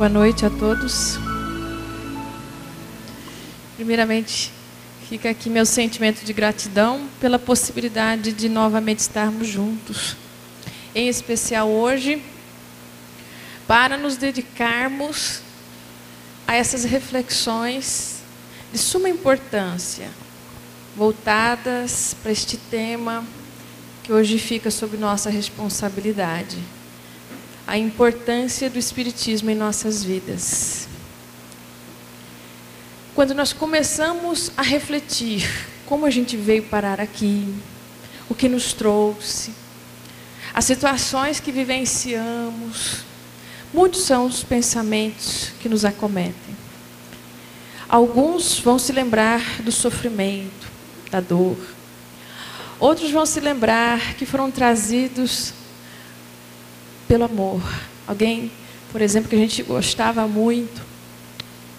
Boa noite a todos. Primeiramente, fica aqui meu sentimento de gratidão pela possibilidade de novamente estarmos juntos. Em especial hoje, para nos dedicarmos a essas reflexões de suma importância, voltadas para este tema que hoje fica sob nossa responsabilidade. A importância do Espiritismo em nossas vidas. Quando nós começamos a refletir como a gente veio parar aqui, o que nos trouxe, as situações que vivenciamos, muitos são os pensamentos que nos acometem. Alguns vão se lembrar do sofrimento, da dor. Outros vão se lembrar que foram trazidos pelo amor. Alguém, por exemplo, que a gente gostava muito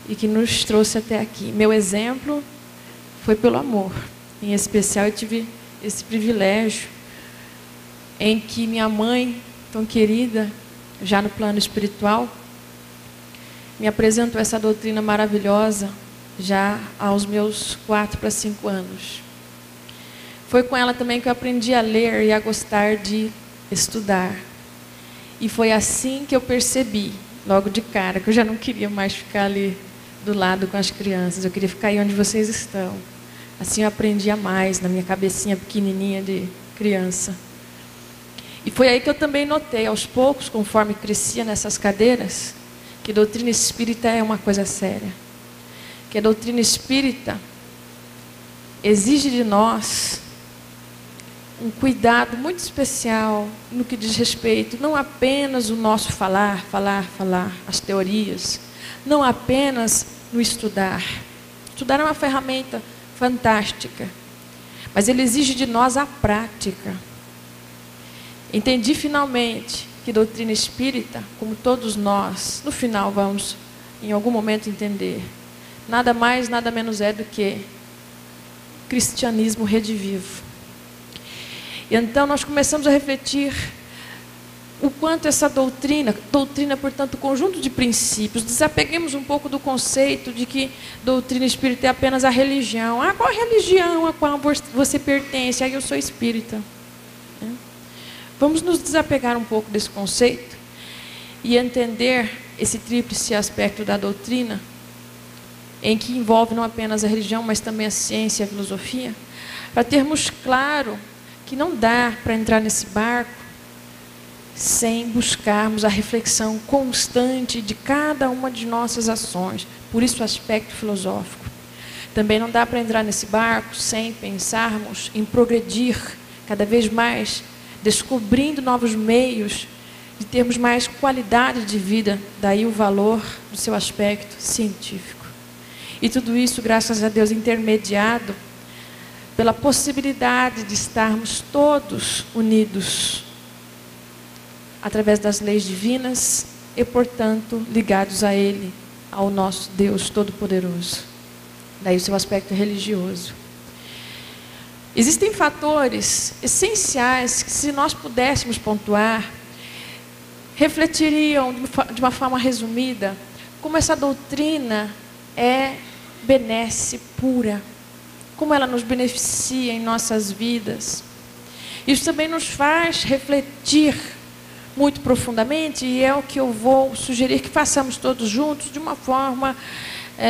e que nos trouxe até aqui. Meu exemplo foi pelo amor. Em especial, eu tive esse privilégio em que minha mãe, tão querida, já no plano espiritual, me apresentou essa doutrina maravilhosa já aos meus 4 para 5 anos. Foi com ela também que eu aprendi a ler e a gostar de estudar. E foi assim que eu percebi, logo de cara, que eu já não queria mais ficar ali do lado com as crianças. Eu queria ficar aí onde vocês estão. Assim eu aprendia mais na minha cabecinha pequenininha de criança. E foi aí que eu também notei, aos poucos, conforme crescia nessas cadeiras, que a doutrina espírita é uma coisa séria. Que a doutrina espírita exige de nós um cuidado muito especial no que diz respeito, não apenas o nosso falar, as teorias, não apenas no estudar. Estudar é uma ferramenta fantástica, mas ele exige de nós a prática. Entendi finalmente que doutrina espírita, como todos nós, no final vamos em algum momento entender, nada mais, nada menos é do que cristianismo redivivo. E então nós começamos a refletir o quanto essa doutrina, portanto, conjunto de princípios, desapeguemos um pouco do conceito de que doutrina espírita é apenas a religião. Ah, qual a religião a qual você pertence? Ah, eu sou espírita. Vamos nos desapegar um pouco desse conceito e entender esse tríplice aspecto da doutrina, em que envolve não apenas a religião, mas também a ciência e a filosofia, para termos claro que não dá para entrar nesse barco sem buscarmos a reflexão constante de cada uma de nossas ações. Por isso o aspecto filosófico. Também não dá para entrar nesse barco sem pensarmos em progredir cada vez mais, descobrindo novos meios de termos mais qualidade de vida, daí o valor do seu aspecto científico. E tudo isso, graças a Deus, intermediado pela possibilidade de estarmos todos unidos através das leis divinas e, portanto, ligados a Ele, ao nosso Deus Todo-Poderoso. Daí o seu aspecto religioso. Existem fatores essenciais que, se nós pudéssemos pontuar, refletiriam de uma forma resumida como essa doutrina é benesse pura, como ela nos beneficia em nossas vidas. Isso também nos faz refletir muito profundamente, e é o que eu vou sugerir que façamos todos juntos, de uma forma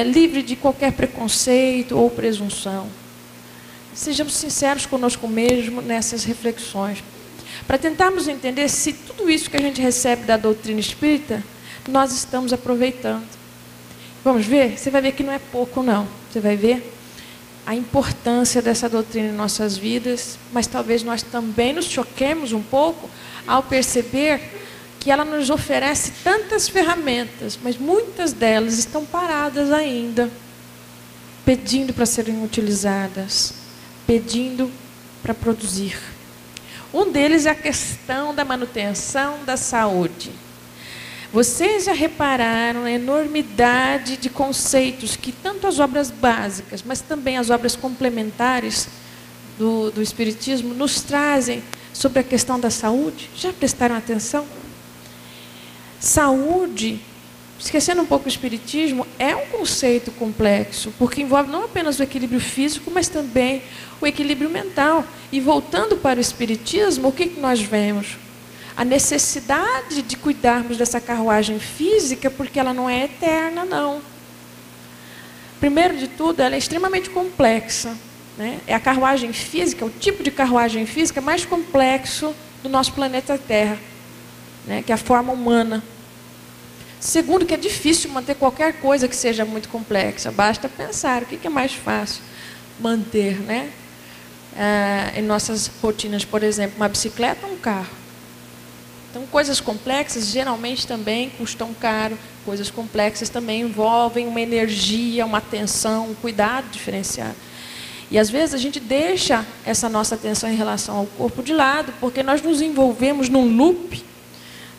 livre de qualquer preconceito ou presunção. Sejamos sinceros conosco mesmo nessas reflexões, para tentarmos entender se tudo isso que a gente recebe da doutrina espírita, nós estamos aproveitando. Vamos ver? Você vai ver que não é pouco, não. Você vai ver a importância dessa doutrina em nossas vidas, mas talvez nós também nos choquemos um pouco ao perceber que ela nos oferece tantas ferramentas, mas muitas delas estão paradas ainda, pedindo para serem utilizadas, pedindo para produzir. Um deles é a questão da manutenção da saúde. Vocês já repararam a enormidade de conceitos que tanto as obras básicas, mas também as obras complementares do Espiritismo nos trazem sobre a questão da saúde? Já prestaram atenção? Saúde esquecendo um pouco o espiritismo, é um conceito complexo, porque envolve não apenas o equilíbrio físico, mas também o equilíbrio mental. E voltando para o espiritismo, o que nós vemos? A necessidade de cuidarmos dessa carruagem física, porque ela não é eterna, não. Primeiro de tudo, ela é extremamente complexa, né? É a carruagem física, o tipo de carruagem física mais complexo do nosso planeta Terra, né? Que é a forma humana. Segundo, que é difícil manter qualquer coisa que seja muito complexa. Basta pensar o que é mais fácil manter, né? Em nossas rotinas, por exemplo, uma bicicleta ou um carro. Então, coisas complexas geralmente também custam caro. Coisas complexas também envolvem uma energia, uma atenção, um cuidado diferenciado. E às vezes a gente deixa essa nossa atenção em relação ao corpo de lado, porque nós nos envolvemos num loop,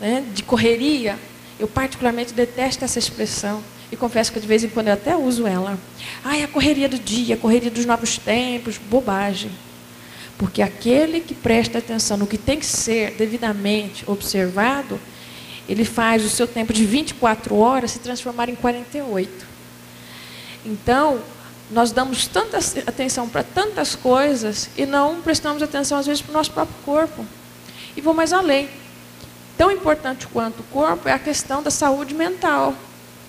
né, de correria. Eu particularmente detesto essa expressão e confesso que de vez em quando eu até uso ela. A correria do dia, a correria dos novos tempos, bobagem. Porque aquele que presta atenção no que tem que ser devidamente observado, ele faz o seu tempo de 24 horas se transformar em 48. Então, nós damos tanta atenção para tantas coisas e não prestamos atenção às vezes para o nosso próprio corpo. E vou mais além. Tão importante quanto o corpo é a questão da saúde mental,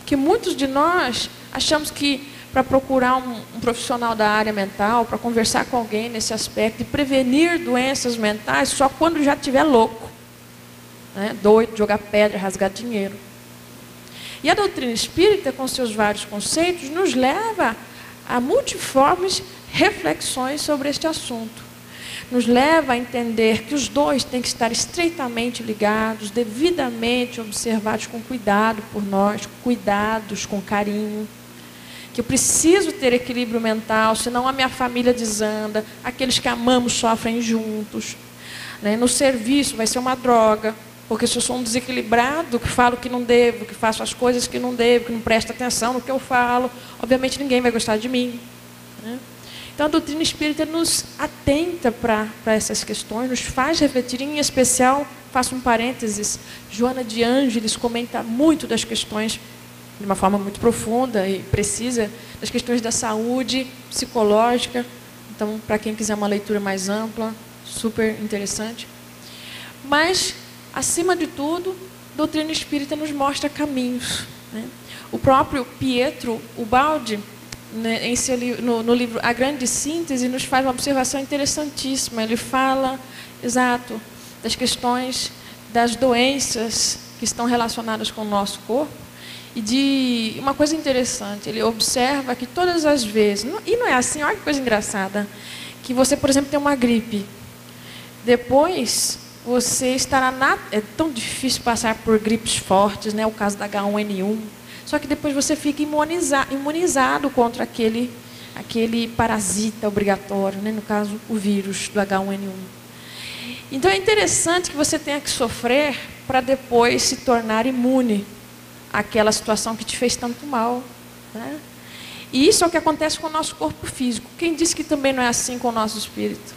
que muitos de nós achamos que para procurar um profissional da área mental, para conversar com alguém nesse aspecto e prevenir doenças mentais só quando já estiver louco, né? Doido, jogar pedra, rasgar dinheiro. E a doutrina espírita, com seus vários conceitos, nos leva a multiformes reflexões sobre este assunto. Nos leva a entender que os dois têm que estar estreitamente ligados, devidamente observados com cuidado por nós, cuidados com carinho. Que eu preciso ter equilíbrio mental, senão a minha família desanda, aqueles que amamos sofrem juntos. Né? No serviço vai ser uma droga, porque se eu sou um desequilibrado, que falo que não devo, que faço as coisas que não devo, que não presto atenção no que eu falo, obviamente ninguém vai gostar de mim. Né? Então a doutrina espírita nos atenta para essas questões, nos faz refletir, em especial, faço um parênteses, Joana de Ângeles comenta muito das questões, de uma forma muito profunda e precisa, das questões da saúde psicológica. Então, para quem quiser uma leitura mais ampla, super interessante. Mas, acima de tudo, a doutrina espírita nos mostra caminhos. Né? O próprio Pietro Ubaldi, né, no livro A Grande Síntese, nos faz uma observação interessantíssima. Ele fala, exato, das questões das doenças que estão relacionadas com o nosso corpo. E de uma coisa interessante, ele observa que todas as vezes, e não é assim, olha que coisa engraçada, que você, por exemplo, tem uma gripe, depois você estará é tão difícil passar por gripes fortes, né, o caso da H1N1, só que depois você fica imunizado contra aquele parasita obrigatório, né, no caso o vírus do H1N1. Então é interessante que você tenha que sofrer para depois se tornar imune àquela situação que te fez tanto mal. Né? E isso é o que acontece com o nosso corpo físico. Quem disse que também não é assim com o nosso espírito?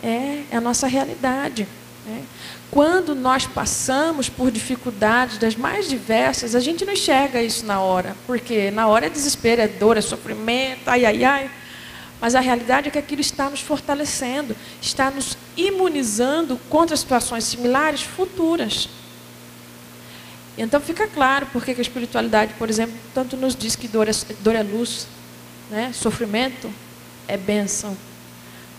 É a nossa realidade. Né? Quando nós passamos por dificuldades das mais diversas, a gente não enxerga isso na hora. Porque na hora é desespero, é dor, é sofrimento, ai, ai, ai. Mas a realidade é que aquilo está nos fortalecendo, está nos imunizando contra situações similares futuras. Então fica claro porque que a espiritualidade, por exemplo, tanto nos diz que dor é luz, né? Sofrimento é bênção.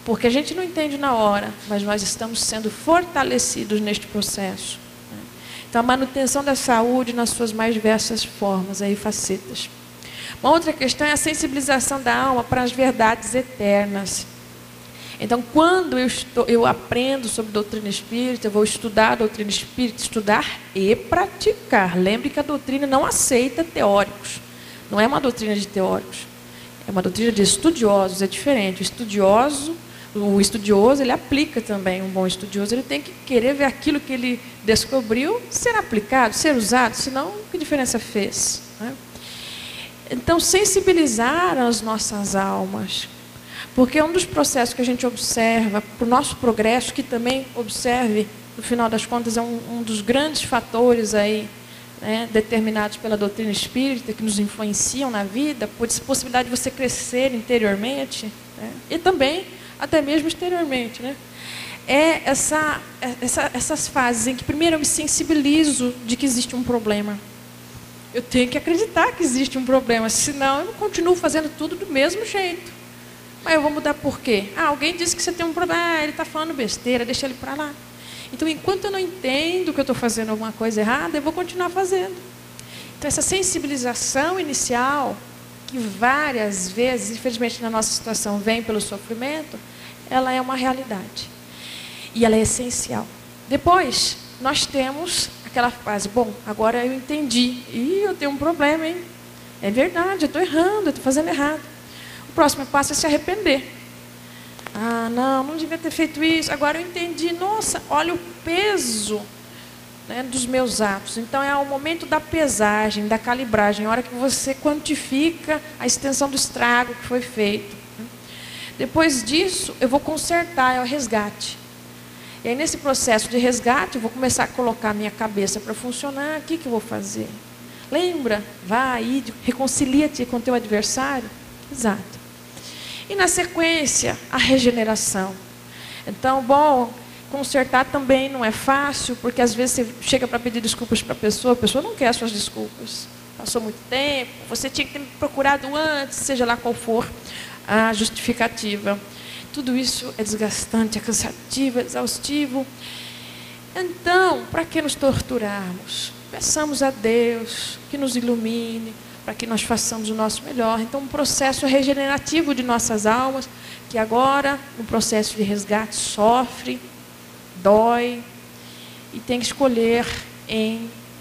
Porque a gente não entende na hora, mas nós estamos sendo fortalecidos neste processo. Né? Então a manutenção da saúde nas suas mais diversas formas, aí, facetas. Uma outra questão é a sensibilização da alma para as verdades eternas. Então, quando eu aprendo sobre doutrina espírita, eu vou estudar a doutrina espírita, estudar e praticar. Lembre que a doutrina não aceita teóricos. Não é uma doutrina de teóricos. É uma doutrina de estudiosos, é diferente. O estudioso, ele aplica também. Um bom estudioso, ele tem que querer ver aquilo que ele descobriu ser aplicado, ser usado, senão, que diferença fez? Né? Então, sensibilizar as nossas almas. Porque um dos processos que a gente observa para o nosso progresso, que também observe, no final das contas, é um dos grandes fatores aí né, determinados pela doutrina espírita, que nos influenciam na vida, por possibilidade de você crescer interiormente, né, e também, até mesmo exteriormente, né? Essas fases em que primeiro eu me sensibilizo de que existe um problema. Eu tenho que acreditar que existe um problema, senão eu continuo fazendo tudo do mesmo jeito. Mas eu vou mudar por quê? Alguém disse que você tem um problema, ele está falando besteira, deixa ele para lá. Então, enquanto eu não entendo que eu estou fazendo alguma coisa errada, eu vou continuar fazendo. Então, essa sensibilização inicial, que várias vezes, infelizmente na nossa situação, vem pelo sofrimento, ela é uma realidade. E ela é essencial. Depois, nós temos aquela fase, bom, agora eu entendi. E eu tenho um problema, hein? É verdade, eu estou errando, eu estou fazendo errado. O próximo passo é se arrepender. Não devia ter feito isso. Agora eu entendi. Nossa, olha o peso, né, dos meus atos. Então é o momento da pesagem, da calibragem, a hora que você quantifica a extensão do estrago que foi feito. Depois disso, eu vou consertar, é o resgate. E aí, nesse processo de resgate, eu vou começar a colocar a minha cabeça para funcionar. O que eu vou fazer? Lembra? Vai, reconcilia-te com o teu adversário. Exato. E na sequência, a regeneração. Então, bom, consertar também não é fácil, porque às vezes você chega para pedir desculpas para a pessoa não quer as suas desculpas. Passou muito tempo, você tinha que ter me procurado antes, seja lá qual for a justificativa. Tudo isso é desgastante, é cansativo, é exaustivo. Então, para que nos torturarmos? Peçamos a Deus que nos ilumine, para que nós façamos o nosso melhor. Então, um processo regenerativo de nossas almas, que agora, no processo de resgate, sofre, dói, e tem que escolher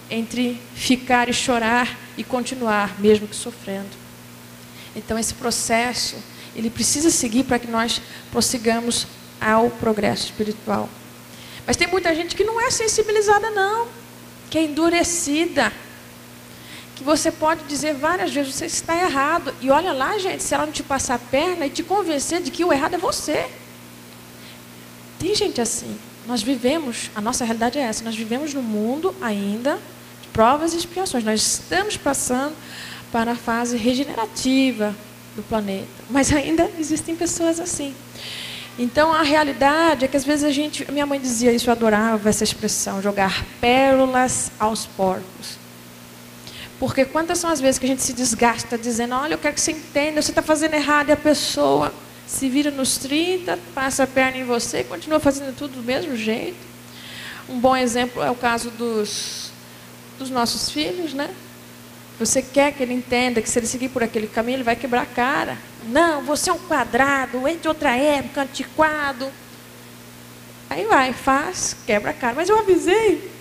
entre ficar e chorar e continuar, mesmo que sofrendo. Então, esse processo, ele precisa seguir para que nós prossigamos ao progresso espiritual. Mas tem muita gente que não é sensibilizada, não, que é endurecida, que você pode dizer várias vezes, você está errado. E olha lá, gente, se ela não te passar a perna e te convencer de que o errado é você. Tem gente assim. Nós vivemos, a nossa realidade é essa, nós vivemos num mundo ainda de provas e expiações. Nós estamos passando para a fase regenerativa do planeta. Mas ainda existem pessoas assim. Então, a realidade é que às vezes minha mãe dizia isso, eu adorava essa expressão, jogar pérolas aos porcos. Porque quantas são as vezes que a gente se desgasta dizendo, olha, eu quero que você entenda, você está fazendo errado, e a pessoa se vira nos 30, passa a perna em você, continua fazendo tudo do mesmo jeito. Um bom exemplo é o caso dos nossos filhos, né? Você quer que ele entenda que se ele seguir por aquele caminho, ele vai quebrar a cara. Não, você é um quadrado, é de outra época, antiquado. Aí vai, faz, quebra a cara. Mas eu avisei.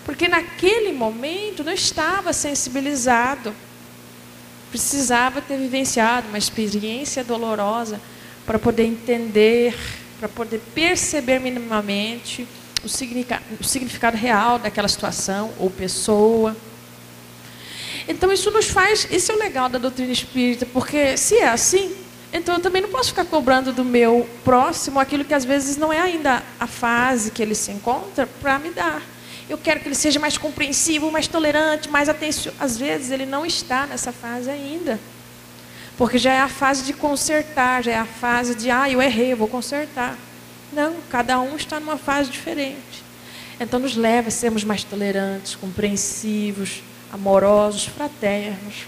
Porque naquele momento não estava sensibilizado. Precisava ter vivenciado uma experiência dolorosa para poder entender, para poder perceber minimamente o significado real daquela situação ou pessoa. Então isso nos faz, esse é o legal da doutrina espírita, porque se é assim, então eu também não posso ficar cobrando do meu próximo aquilo que às vezes não é ainda a fase que ele se encontra para me dar. Eu quero que ele seja mais compreensivo, mais tolerante, mais atencioso. Às vezes ele não está nessa fase ainda, porque já é a fase de consertar, já é a fase de, eu errei, eu vou consertar. Não, cada um está numa fase diferente. Então nos leva a sermos mais tolerantes, compreensivos, amorosos, fraternos.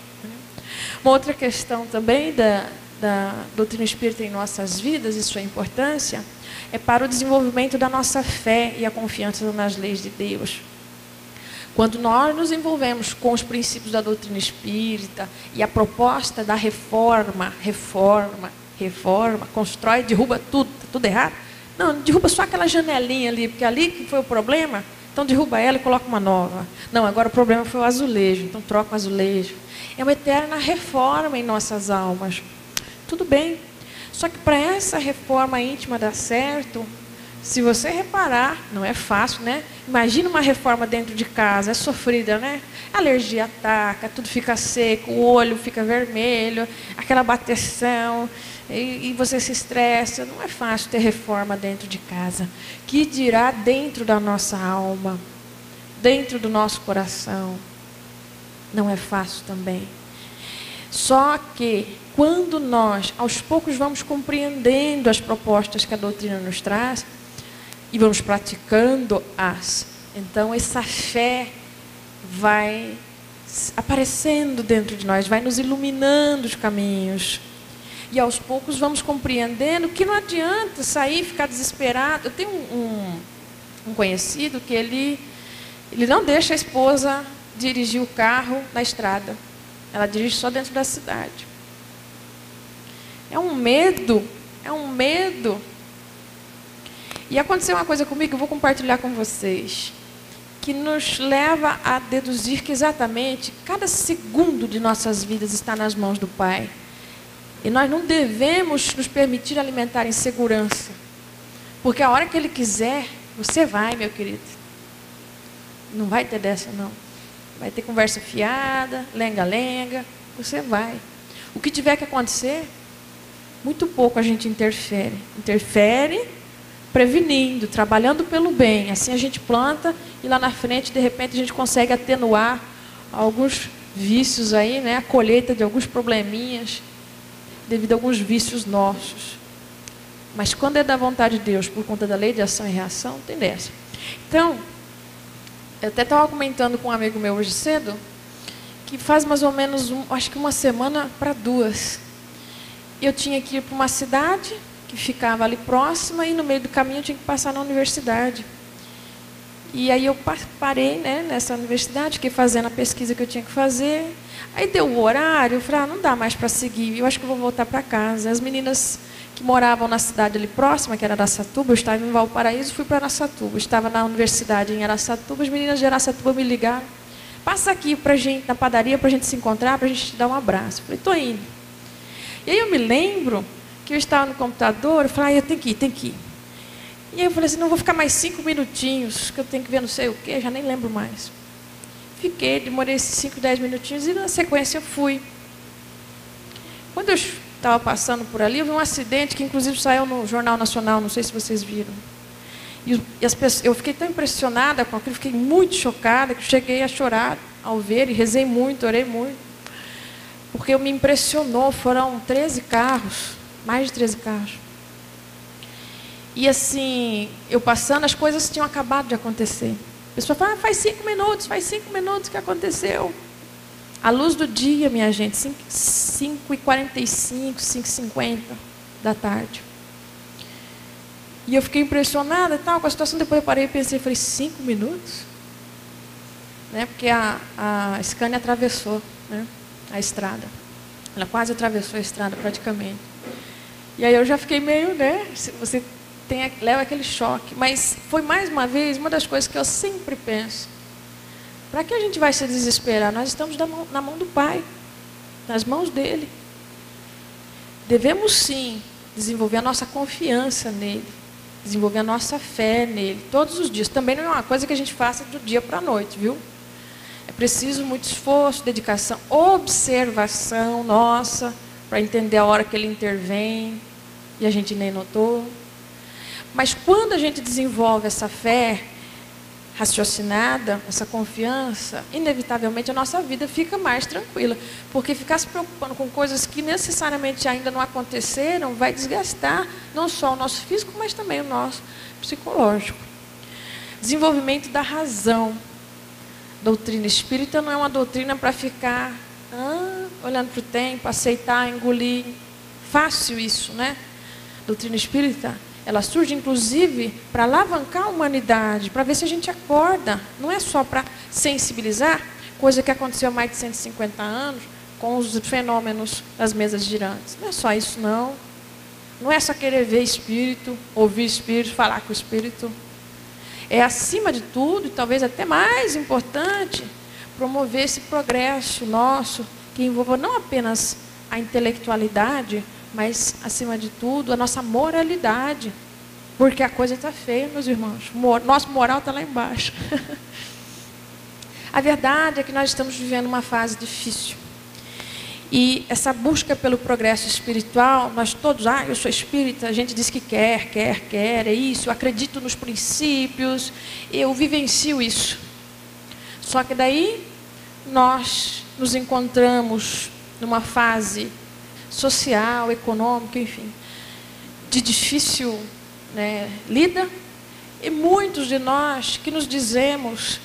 Uma outra questão também da doutrina espírita em nossas vidas e sua importância é para o desenvolvimento da nossa fé e a confiança nas leis de Deus. Quando nós nos envolvemos com os princípios da doutrina espírita e a proposta da reforma, constrói, derruba tudo, tá tudo errado. Não, derruba só aquela janelinha ali, porque ali que foi o problema. Então derruba ela e coloca uma nova. Não, agora o problema foi o azulejo, então troca o azulejo. É uma eterna reforma em nossas almas. Tudo bem. Só que para essa reforma íntima dar certo, se você reparar, não é fácil, né? Imagina uma reforma dentro de casa, é sofrida, né? A alergia ataca, tudo fica seco, o olho fica vermelho, aquela bateção, e você se estressa. Não é fácil ter reforma dentro de casa. Que dirá dentro da nossa alma? dentro do nosso coração. Não é fácil também. Só que quando nós, aos poucos, vamos compreendendo as propostas que a doutrina nos traz e vamos praticando-as, então essa fé vai aparecendo dentro de nós, vai nos iluminando os caminhos. E aos poucos vamos compreendendo que não adianta sair e ficar desesperado. Eu tenho um conhecido que ele não deixa a esposa dirigir o carro na estrada. Ela dirige só dentro da cidade. É um medo. E aconteceu uma coisa comigo, eu vou compartilhar com vocês, que nos leva a deduzir que exatamente cada segundo de nossas vidas está nas mãos do Pai. E nós não devemos nos permitir alimentar em segurança. Porque a hora que Ele quiser, você vai, meu querido. Não vai ter dessa, não. Vai ter conversa fiada, lenga-lenga, você vai. O que tiver que acontecer, muito pouco a gente interfere. Interfere prevenindo, trabalhando pelo bem. Assim a gente planta e lá na frente, de repente, a gente consegue atenuar alguns vícios aí, né? A colheita de alguns probleminhas, devido a alguns vícios nossos. Mas quando é da vontade de Deus, por conta da lei de ação e reação, tem dessa. Então, eu até estava comentando com um amigo meu hoje cedo, que faz mais ou menos, acho que uma semana para 2. Eu tinha que ir para uma cidade que ficava ali próxima e no meio do caminho eu tinha que passar na universidade. E aí eu parei, né, nessa universidade, fiquei fazendo a pesquisa que eu tinha que fazer. Aí deu o horário, eu falei, não dá mais para seguir, eu acho que eu vou voltar para casa. As meninas que moravam na cidade ali próxima, que era Araçatuba, eu estava em Valparaíso, fui para Araçatuba. Estava na universidade em Araçatuba, as meninas de Araçatuba me ligaram. Passa aqui pra gente, na padaria, para a gente se encontrar, para a gente te dar um abraço. Eu falei, estou indo. E aí eu me lembro que eu estava no computador, eu falei, eu tenho que ir. E aí eu falei assim, não, vou ficar mais 5 minutinhos, que eu tenho que ver não sei o quê, já nem lembro mais. Fiquei, demorei esses 5, 10 minutinhos e na sequência eu fui. Quando eu estava passando por ali, eu vi um acidente que inclusive saiu no Jornal Nacional, não sei se vocês viram. E as pessoas, eu fiquei tão impressionada com aquilo, fiquei muito chocada, que eu cheguei a chorar ao ver e rezei muito, orei muito. Porque me impressionou, foram 13 carros, mais de 13 carros. E assim, eu passando, as coisas tinham acabado de acontecer. A pessoa fala, faz 5 minutos que aconteceu. A luz do dia, minha gente, 5h45, 5h50 da tarde. E eu fiquei impressionada com a situação, depois eu parei e pensei, falei, 5 minutos? Né? Porque a Scania atravessou, né, a estrada. Ela quase atravessou a estrada praticamente. E aí eu já fiquei meio, né? Você leva aquele choque. Mas foi mais uma vez, uma das coisas que eu sempre penso. Para que a gente vai se desesperar? Nós estamos na mão do Pai, nas mãos dEle. Devemos sim desenvolver a nossa confiança nele, desenvolver a nossa fé nele, todos os dias. Também não é uma coisa que a gente faça do dia para a noite, viu? É preciso muito esforço, dedicação, observação nossa, para entender a hora que ele intervém, e a gente nem notou. Mas quando a gente desenvolve essa fé raciocinada, essa confiança, inevitavelmente a nossa vida fica mais tranquila. Porque ficar se preocupando com coisas que necessariamente ainda não aconteceram vai desgastar não só o nosso físico, mas também o nosso psicológico. Desenvolvimento da razão. Doutrina espírita não é uma doutrina para ficar olhando para o tempo, aceitar, engolir. Fácil isso, né? Doutrina espírita, ela surge inclusive para alavancar a humanidade, para ver se a gente acorda. Não é só para sensibilizar, coisa que aconteceu há mais de 150 anos, com os fenômenos das mesas girantes. Não é só isso, não. Não é só querer ver espírito, ouvir espírito, falar com o espírito. É, acima de tudo, e talvez até mais importante, promover esse progresso nosso, que envolva não apenas a intelectualidade, mas, acima de tudo, a nossa moralidade. Porque a coisa está feia, meus irmãos. Nosso moral está lá embaixo. A verdade é que nós estamos vivendo uma fase difícil. E essa busca pelo progresso espiritual, nós todos, eu sou espírita, a gente diz que quer, é isso, eu acredito nos princípios, eu vivencio isso. Só que daí nós nos encontramos numa fase social, econômica, enfim, de difícil, né, lida, e muitos de nós que nos dizemos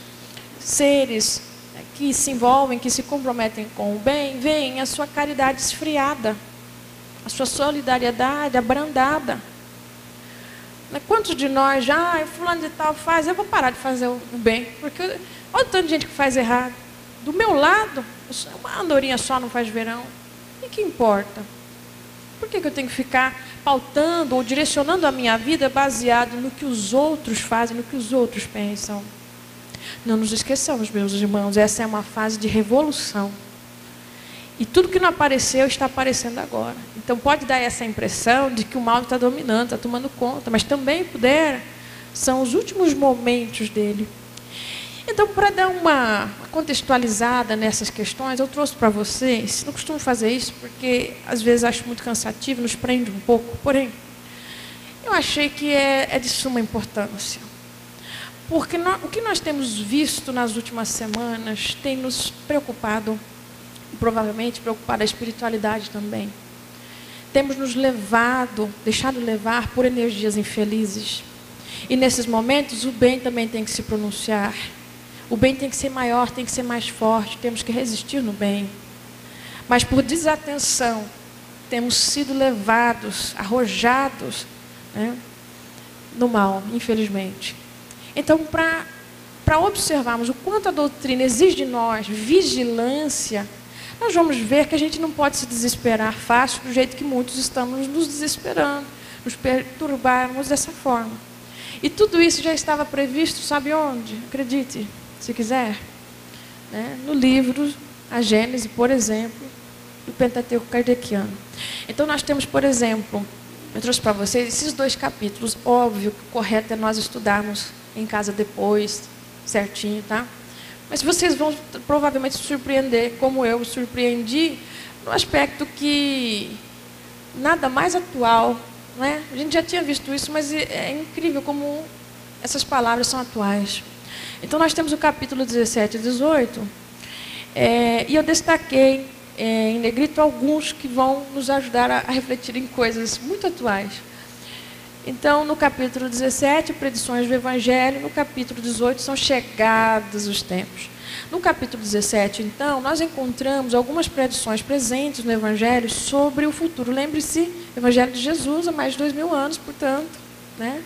seres que se envolvem, que se comprometem com o bem, veem a sua caridade esfriada, a sua solidariedade abrandada. Quantos de nós já, fulano de tal faz, eu vou parar de fazer o bem, porque olha o tanto de gente que faz errado. Do meu lado, uma andorinha só não faz verão. E que importa? Por que eu tenho que ficar pautando ou direcionando a minha vida baseado no que os outros fazem, no que os outros pensam? Não nos esqueçamos, meus irmãos, essa é uma fase de revolução. E tudo que não apareceu está aparecendo agora. Então pode dar essa impressão de que o mal está dominando, está tomando conta, mas também são os últimos momentos dele. Então, para dar uma contextualizada nessas questões, eu trouxe para vocês, não costumo fazer isso porque às vezes acho muito cansativo, nos prende um pouco, porém, eu achei que é de suma importância. Porque o que nós temos visto nas últimas semanas tem nos preocupado, e provavelmente preocupado a espiritualidade também. Temos nos deixado levar por energias infelizes. E nesses momentos o bem também tem que se pronunciar. O bem tem que ser maior, tem que ser mais forte, temos que resistir no bem. Mas por desatenção, temos sido levados, arrojados, né, no mal, infelizmente. Então, para observarmos o quanto a doutrina exige de nós vigilância, nós vamos ver que a gente não pode se desesperar fácil do jeito que muitos estamos nos desesperando, nos perturbarmos dessa forma. E tudo isso já estava previsto, sabe onde? Acredite, se quiser, né? No livro, a Gênese, por exemplo, do Pentateuco Kardeciano. Então nós temos, por exemplo, eu trouxe para vocês esses 2 capítulos, óbvio que o correto é nós estudarmos em casa depois, certinho, tá? Mas vocês vão provavelmente se surpreender, como eu me surpreendi, no aspecto que nada mais atual, né? A gente já tinha visto isso, mas é incrível como essas palavras são atuais. Então, nós temos o capítulo 17 e 18, e eu destaquei em negrito alguns que vão nos ajudar a refletir em coisas muito atuais. Então, no capítulo 17, predições do Evangelho, no capítulo 18, são chegados os tempos. No capítulo 17, então, nós encontramos algumas predições presentes no Evangelho sobre o futuro. Lembre-se, Evangelho de Jesus há mais de 2000 anos, portanto, né?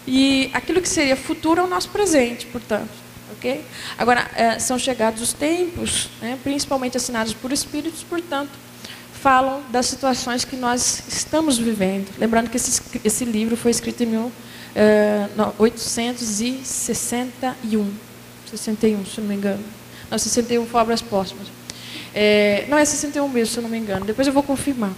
E aquilo que seria futuro é o nosso presente, portanto, ok? Agora, são chegados os tempos, né, principalmente assinados por espíritos, portanto, falam das situações que nós estamos vivendo. Lembrando que esse livro foi escrito em 1861, 61, se não me engano. Não, 61 foi Obras Póstumas. Não é 61 mesmo, se eu não me engano. Depois eu vou confirmar.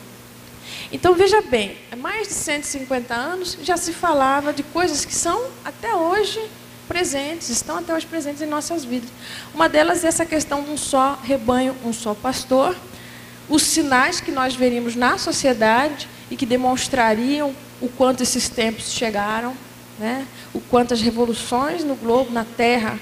Então, veja bem, há mais de 150 anos já se falava de coisas que são até hoje presentes, estão até hoje presentes em nossas vidas. Uma delas é essa questão de um só rebanho, um só pastor, os sinais que nós veríamos na sociedade e que demonstrariam o quanto esses tempos chegaram, né? O quanto as revoluções no globo, na Terra,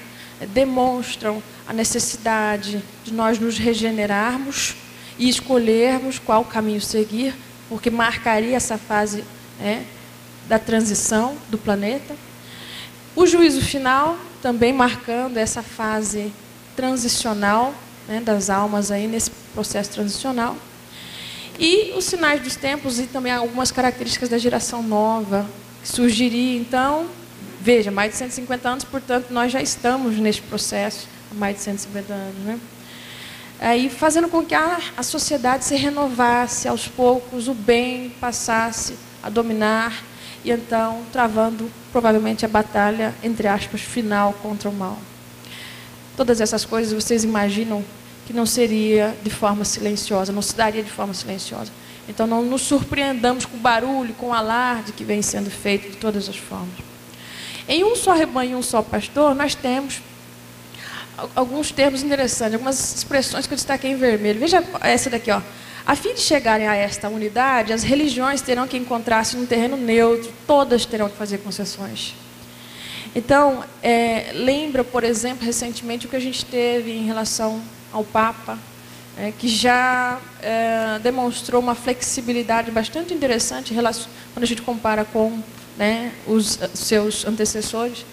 demonstram a necessidade de nós nos regenerarmos e escolhermos qual caminho seguir, porque marcaria essa fase, né, da transição do planeta. O juízo final, também marcando essa fase transicional, né, das almas aí nesse processo transicional. E os sinais dos tempos e também algumas características da geração nova que surgiria. Então, veja, mais de 150 anos, portanto, nós já estamos nesse processo há mais de 150 anos, né? Aí, fazendo com que a sociedade se renovasse aos poucos, o bem passasse a dominar e então travando provavelmente a batalha, entre aspas, final contra o mal. Todas essas coisas vocês imaginam que não seria de forma silenciosa, não se daria de forma silenciosa. Então não nos surpreendamos com o barulho, com o alarde que vem sendo feito de todas as formas. Em um só rebanho e um só pastor, nós temos alguns termos interessantes, algumas expressões que eu destaquei em vermelho. Veja essa daqui, ó. A fim de chegarem a esta unidade, as religiões terão que encontrar-se num terreno neutro, todas terão que fazer concessões. Então, lembra, por exemplo, recentemente o que a gente teve em relação ao Papa, que já demonstrou uma flexibilidade bastante interessante quando a gente compara com, né, os seus antecessores,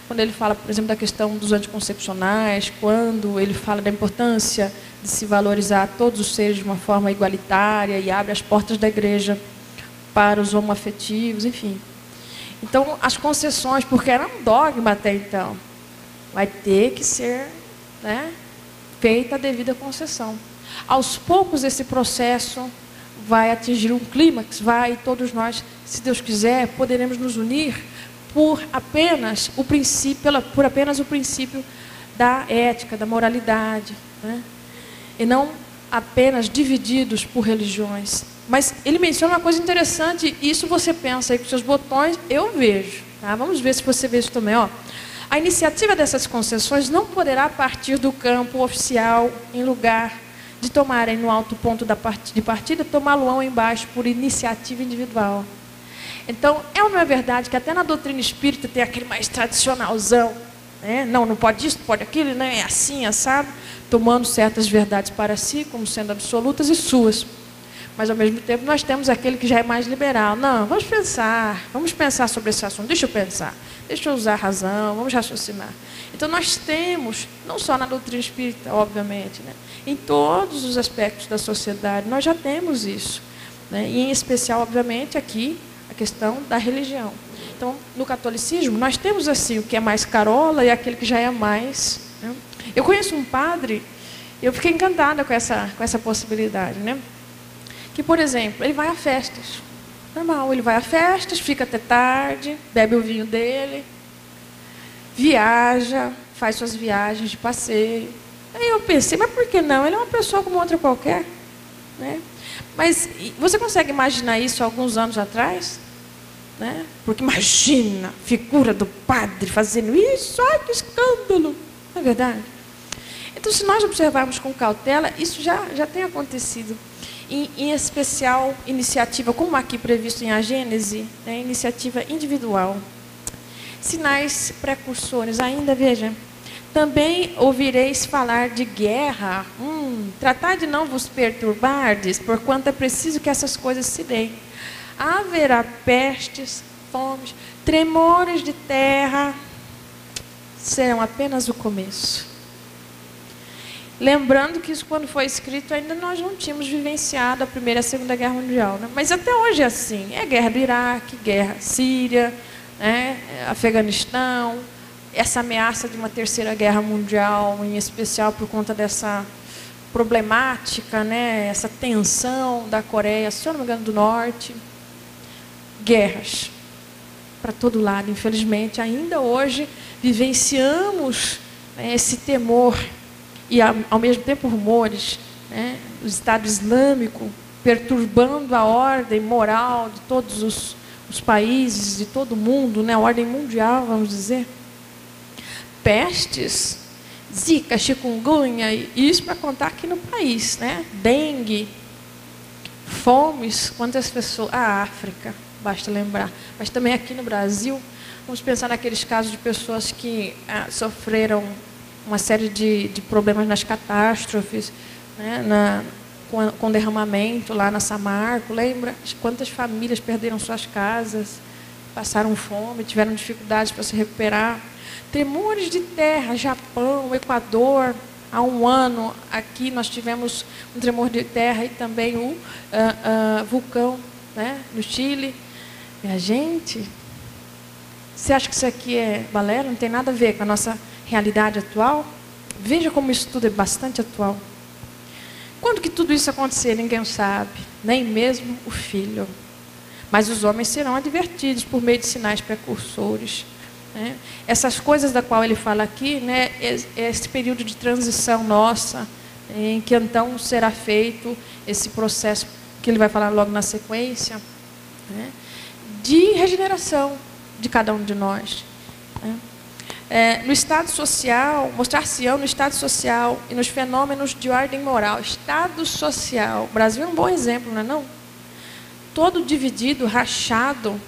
quando ele fala, por exemplo, da questão dos anticoncepcionais, quando ele fala da importância de se valorizar todos os seres de uma forma igualitária e abre as portas da igreja para os homoafetivos, enfim. Então, as concessões, porque era um dogma até então, vai ter que ser, né, feita a devida concessão. Aos poucos, esse processo vai atingir um clímax, todos nós, se Deus quiser, poderemos nos unir por apenas o princípio da ética, da moralidade, né? E não apenas divididos por religiões. Mas ele menciona uma coisa interessante, e isso você pensa aí com seus botões, eu vejo. Tá? Vamos ver se você vê isso também. Ó. A iniciativa dessas concessões não poderá partir do campo oficial em lugar de tomarem no alto ponto de partida, tomá-lo embaixo por iniciativa individual. Então, não é verdade que até na doutrina espírita tem aquele mais tradicionalzão, né? Não pode isso, não pode aquilo, né? É assim, assado, tomando certas verdades para si, como sendo absolutas e suas. Mas, ao mesmo tempo, nós temos aquele que já é mais liberal. Não, vamos pensar sobre esse assunto, deixa eu pensar, deixa eu usar a razão, vamos raciocinar. Então, nós temos, não só na doutrina espírita, obviamente, né? Em todos os aspectos da sociedade, nós já temos isso, né? E, em especial, obviamente, aqui, a questão da religião. Então, no catolicismo, nós temos assim, o que é mais carola e aquele que já é mais... Né? Eu conheço um padre, eu fiquei encantada com essa possibilidade, né? Que, por exemplo, ele vai a festas. Normal, ele vai a festas, fica até tarde, bebe o vinho dele, viaja, faz suas viagens de passeio. Aí eu pensei, mas por que não? Ele é uma pessoa como outra qualquer, né? Mas você consegue imaginar isso há alguns anos atrás? Né? Porque imagina, figura do padre fazendo isso, ai que escândalo, não é verdade? Então, se nós observarmos com cautela, isso já tem acontecido. Em especial, iniciativa, como aqui previsto em A Gênese, né, iniciativa individual. Sinais precursores, ainda veja. Também ouvireis falar de guerra. Tratai de não vos perturbardes, porquanto é preciso que essas coisas se deem. Haverá pestes, fomes, tremores de terra, serão apenas o começo. Lembrando que isso, quando foi escrito, ainda nós não tínhamos vivenciado a Primeira e a Segunda Guerra Mundial, né? Mas até hoje é assim. É guerra do Iraque, guerra síria, né? Afeganistão, essa ameaça de uma terceira guerra mundial, em especial por conta dessa problemática, né? Essa tensão da Coreia, se eu não me engano, do Norte. Guerras para todo lado, infelizmente. Ainda hoje vivenciamos, né, esse temor e, ao mesmo tempo, rumores, né, do Estado Islâmico perturbando a ordem moral de todos os países, de todo o mundo, né, a ordem mundial, vamos dizer. Pestes, zika, chikungunya, e isso para contar aqui no país, né? Dengue, fomes, quantas pessoas... A África, basta lembrar. Mas também aqui no Brasil, vamos pensar naqueles casos de pessoas que sofreram uma série de problemas nas catástrofes, né, com derramamento lá na Samarco, lembra? Quantas famílias perderam suas casas, passaram fome, tiveram dificuldades para se recuperar. Tremores de terra, Japão, Equador, há um ano aqui nós tivemos um tremor de terra e também o vulcão, né, no Chile. E a gente, você acha que isso aqui é balela? Não tem nada a ver com a nossa realidade atual? Veja como isso tudo é bastante atual. Quando que tudo isso acontecer, ninguém sabe, nem mesmo o Filho. Mas os homens serão advertidos por meio de sinais precursores, né? Essas coisas da qual ele fala aqui, né, é esse período de transição nossa, em que então será feito esse processo que ele vai falar logo na sequência, né, de regeneração de cada um de nós, né? No estado social, mostrar-se-ão no estado social e nos fenômenos de ordem moral. Estado social. O Brasil é um bom exemplo, não é não? Todo dividido, rachado,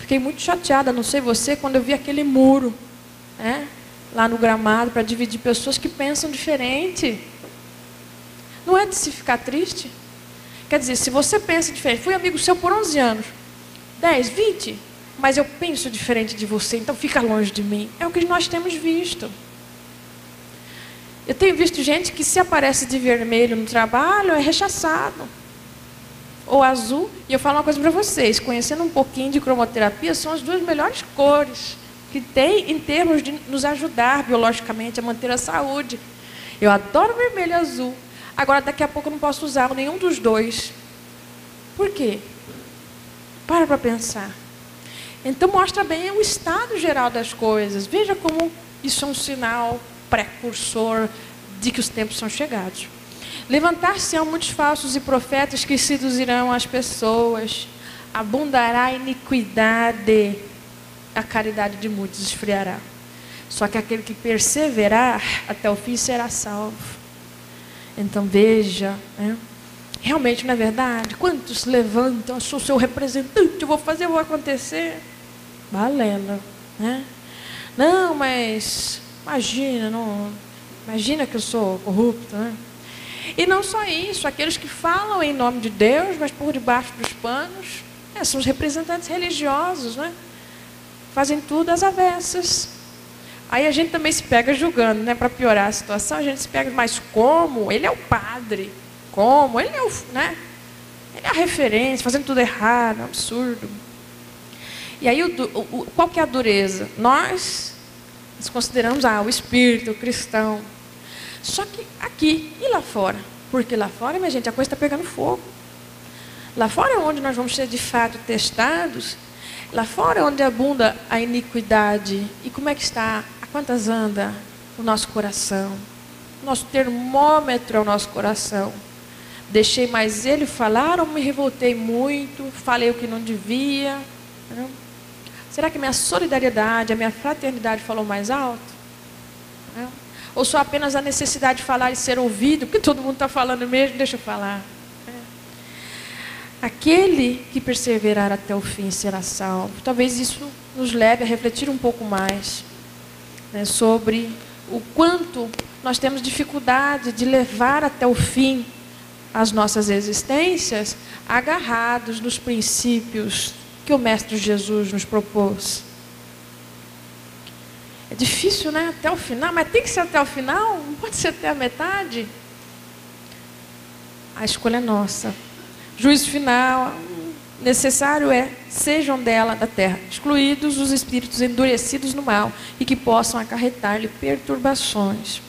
Fiquei muito chateada, não sei você, quando eu vi aquele muro, né, lá no gramado, para dividir pessoas que pensam diferente. Não é de se ficar triste? Quer dizer, se você pensa diferente, fui amigo seu por 11 anos, 10, 20, mas eu penso diferente de você, então fica longe de mim. É o que nós temos visto. Eu tenho visto gente que se aparece de vermelho no trabalho é rechaçado. Ou azul. E eu falo uma coisa para vocês, conhecendo um pouquinho de cromoterapia, são as duas melhores cores que tem em termos de nos ajudar biologicamente a manter a saúde. Eu adoro vermelho e azul. Agora, daqui a pouco eu não posso usar nenhum dos dois. Por quê? Para pensar. Então, mostra bem o estado geral das coisas. Veja como isso é um sinal precursor de que os tempos são chegados. Levantar-se-ão muitos falsos e profetas que seduzirão as pessoas. Abundará a iniquidade, a caridade de muitos esfriará. Só que aquele que perseverar até o fim será salvo. Então veja, né? Realmente não é verdade? Quantos levantam, eu sou seu representante, eu vou fazer, eu vou acontecer. Balela, né? Não, mas imagina que eu sou corrupto, né? E não só isso, aqueles que falam em nome de Deus, mas por debaixo dos panos, são os representantes religiosos, né? Fazem tudo às avessas. Aí a gente também se pega julgando, né? Para piorar a situação, a gente se pega, mas como? Ele é o padre. Como? Ele é né? Ele é a referência, fazendo tudo errado, é um absurdo. E aí, qual que é a dureza? Nós consideramos o espírito, o cristão. Só que aqui e lá fora. Porque lá fora, minha gente, a coisa está pegando fogo. Lá fora é onde nós vamos ser de fato testados. Lá fora é onde abunda a iniquidade. E como é que está? A quantas anda o nosso coração? O nosso termômetro é o nosso coração. Deixei mais ele falar ou me revoltei muito? Falei o que não devia? Não? Será que minha solidariedade, a minha fraternidade falou mais alto? Não? Ou só apenas a necessidade de falar e ser ouvido? Porque todo mundo está falando mesmo, deixa eu falar. Aquele que perseverar até o fim será salvo. Talvez isso nos leve a refletir um pouco mais, né, sobre o quanto nós temos dificuldade de levar até o fim as nossas existências agarrados nos princípios que o Mestre Jesus nos propôs. É difícil, né? Até o final, mas tem que ser até o final? Não pode ser até a metade? A escolha é nossa. Juízo final, necessário sejam dela, da terra, excluídos os espíritos endurecidos no mal e que possam acarretar-lhe perturbações.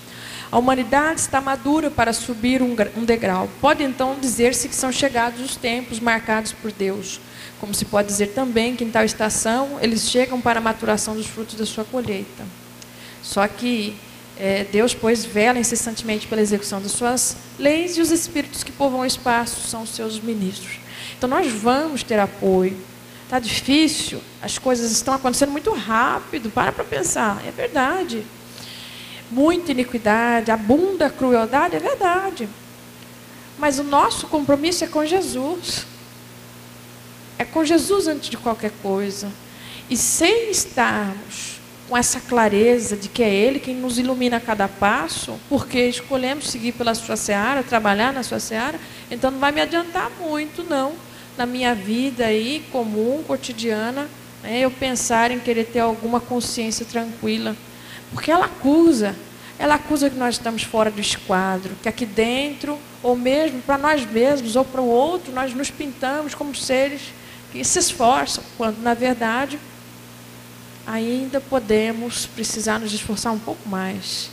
A humanidade está madura para subir um degrau. Pode então dizer-se que são chegados os tempos marcados por Deus. Como se pode dizer também que em tal estação eles chegam para a maturação dos frutos da sua colheita. Só que Deus, pois, vela incessantemente pela execução das suas leis e os espíritos que povoam o espaço são os seus ministros. Então nós vamos ter apoio. Está difícil, as coisas estão acontecendo muito rápido, para pensar, é verdade. Muita iniquidade, abunda a crueldade, é verdade. Mas o nosso compromisso é com Jesus. É com Jesus antes de qualquer coisa. E sem estarmos com essa clareza de que é Ele quem nos ilumina a cada passo, porque escolhemos seguir pela sua seara, trabalhar na sua seara, então não vai me adiantar muito, não, na minha vida aí, comum, cotidiana, né, eu pensar em querer ter alguma consciência tranquila. Porque ela acusa que nós estamos fora do esquadro, que aqui dentro, ou mesmo para nós mesmos, ou para o outro, nós nos pintamos como seres que se esforçam, quando na verdade ainda podemos precisar nos esforçar um pouco mais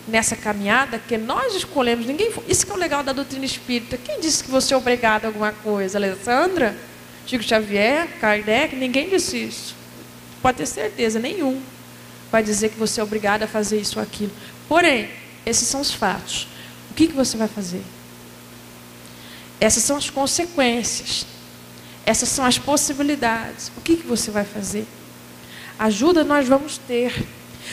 nessa caminhada que nós escolhemos. Isso que é o legal da doutrina espírita. Quem disse que você é obrigado a alguma coisa? Alessandra? Chico Xavier? Kardec? Ninguém disse isso. Pode ter certeza, nenhum vai dizer que você é obrigado a fazer isso ou aquilo. Porém, esses são os fatos. O que você vai fazer? Essas são as consequências. Essas são as possibilidades. O que você vai fazer? Ajuda nós vamos ter.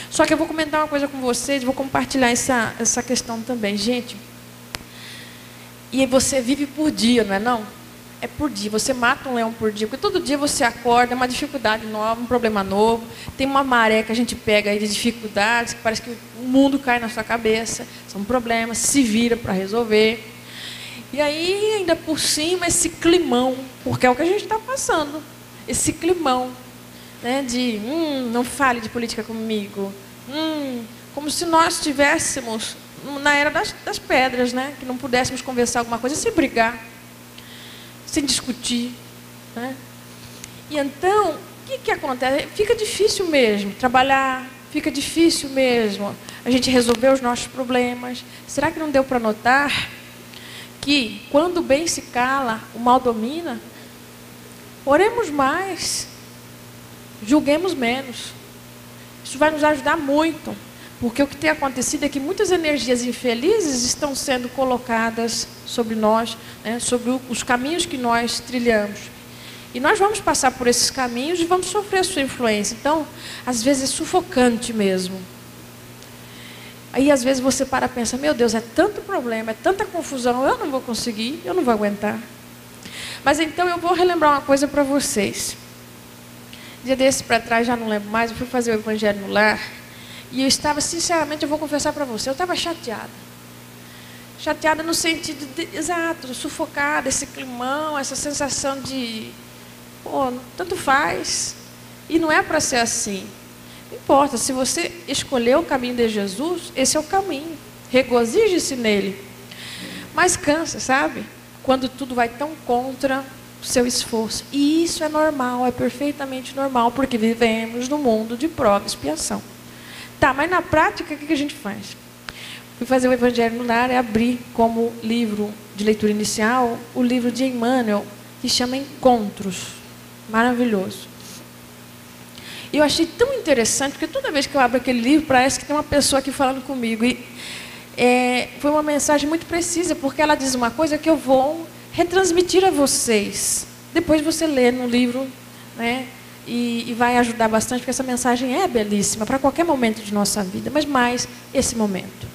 Só que eu vou comentar uma coisa com vocês, vou compartilhar essa questão também. Gente, e você vive por dia, não é não? é por dia. Você mata um leão por dia, porque todo dia você acorda, é uma dificuldade nova, um problema novo. Tem uma maré que a gente pega aí de dificuldades, que parece que o mundo cai na sua cabeça. São problemas, se vira para resolver. E aí, ainda por cima, esse climão, porque é o que a gente está passando. Esse climão, né, de, não fale de política comigo. Como se nós estivéssemos na era das pedras, né, que não pudéssemos conversar alguma coisa sem brigar, sem discutir, né? E então, o que acontece? Fica difícil mesmo trabalhar, fica difícil mesmo a gente resolver os nossos problemas. Será que não deu para notar que quando o bem se cala, o mal domina? Oremos mais, julguemos menos. Isso vai nos ajudar muito, porque o que tem acontecido é que muitas energias infelizes estão sendo colocadas sobre nós, né, sobre os caminhos que nós trilhamos. E nós vamos passar por esses caminhos e vamos sofrer a sua influência. Então, às vezes é sufocante mesmo. Aí, às vezes, você para e pensa, meu Deus, é tanto problema, é tanta confusão, eu não vou conseguir, eu não vou aguentar. Mas então eu vou relembrar uma coisa para vocês. Dia desse para trás, já não lembro mais, eu fui fazer o Evangelho no Lar. E eu estava, sinceramente, eu vou confessar para você, eu estava chateada. Chateada no sentido, exato, sufocada, esse climão, essa sensação de, tanto faz. E não é para ser assim. Não importa, se você escolher o caminho de Jesus, esse é o caminho. Regozije-se nele. Mas cansa, sabe? Quando tudo vai tão contra o seu esforço. E isso é normal, é perfeitamente normal, porque vivemos num mundo de prova e expiação. Tá, mas na prática, o que a gente faz? Fui fazer o Evangelho no Lar e abri como livro de leitura inicial o livro de Emmanuel, que chama Encontros. Maravilhoso. E eu achei tão interessante, porque toda vez que eu abro aquele livro, parece que tem uma pessoa aqui falando comigo. E foi uma mensagem muito precisa, porque ela diz uma coisa que eu vou retransmitir a vocês. Depois você lê no livro, né? E vai ajudar bastante, porque essa mensagem é belíssima para qualquer momento de nossa vida, mas mais esse momento.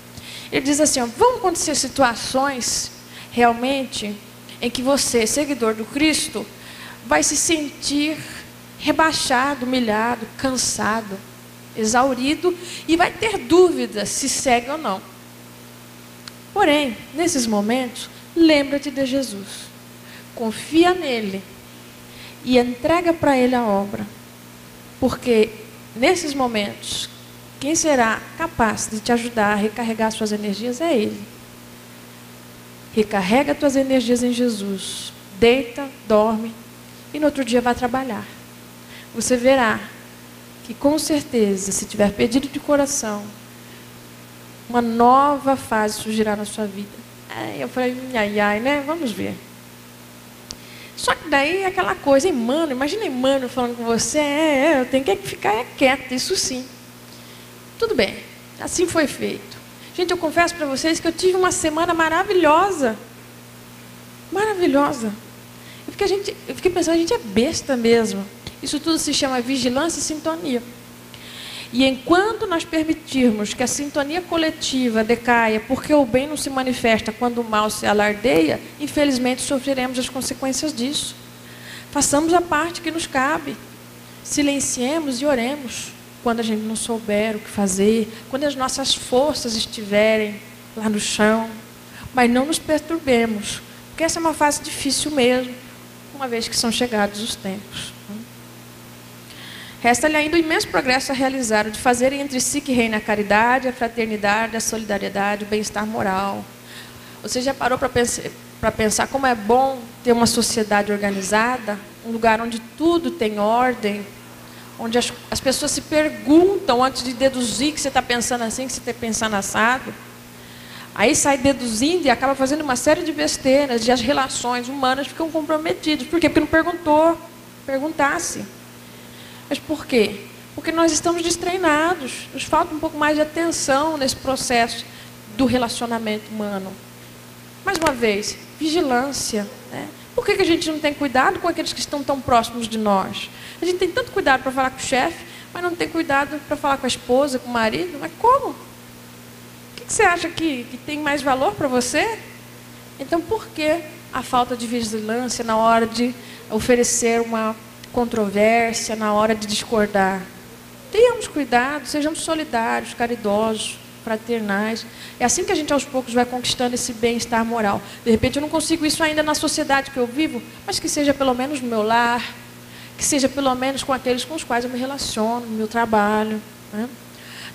Ele diz assim, vão acontecer situações realmente em que você, seguidor do Cristo, vai se sentir rebaixado, humilhado, cansado, exaurido e vai ter dúvidas se segue ou não. Porém, nesses momentos, lembra-te de Jesus. Confia nele e entrega para ele a obra. Porque nesses momentos, quem será capaz de te ajudar a recarregar suas energias é ele. Recarrega tuas energias em Jesus. Deita, dorme e no outro dia vai trabalhar. Você verá que com certeza, se tiver pedido de coração, uma nova fase surgirá na sua vida. Aí eu falei, ai, né? Vamos ver. Só que daí é aquela coisa, imagina Emmanuel falando com você, eu tenho que ficar quieta, isso sim. Tudo bem, assim foi feito. Gente, eu confesso para vocês que eu tive uma semana maravilhosa. Maravilhosa. Eu fiquei pensando, a gente é besta mesmo. Isso tudo se chama vigilância e sintonia. E enquanto nós permitirmos que a sintonia coletiva decaia, porque o bem não se manifesta quando o mal se alardeia, infelizmente sofreremos as consequências disso. Façamos a parte que nos cabe. Silenciemos e oremos quando a gente não souber o que fazer, quando as nossas forças estiverem lá no chão. Mas não nos perturbemos, porque essa é uma fase difícil mesmo, uma vez que são chegados os tempos. Resta-lhe ainda o imenso progresso a realizar, o de fazer entre si que reina a caridade, a fraternidade, a solidariedade, o bem-estar moral. Você já parou para pensar como é bom ter uma sociedade organizada, um lugar onde tudo tem ordem, onde as pessoas se perguntam antes de deduzir que você está pensando assim, que você está pensando assado. Aí sai deduzindo e acaba fazendo uma série de besteiras, e as relações humanas ficam comprometidas. Por quê? Porque não perguntou, perguntasse. Mas por quê? Porque nós estamos destreinados, nos falta um pouco mais de atenção nesse processo do relacionamento humano. Mais uma vez, vigilância, né? Por que a gente não tem cuidado com aqueles que estão tão próximos de nós? A gente tem tanto cuidado para falar com o chefe, mas não tem cuidado para falar com a esposa, com o marido. Mas como? O que você acha que tem mais valor para você? Então, por que a falta de vigilância na hora de oferecer uma controvérsia, na hora de discordar. Tenhamos cuidado, sejamos solidários, caridosos, fraternais. É assim que a gente aos poucos vai conquistando esse bem-estar moral. De repente eu não consigo isso ainda na sociedade que eu vivo, mas que seja pelo menos no meu lar, que seja pelo menos com aqueles com os quais eu me relaciono, no meu trabalho, né?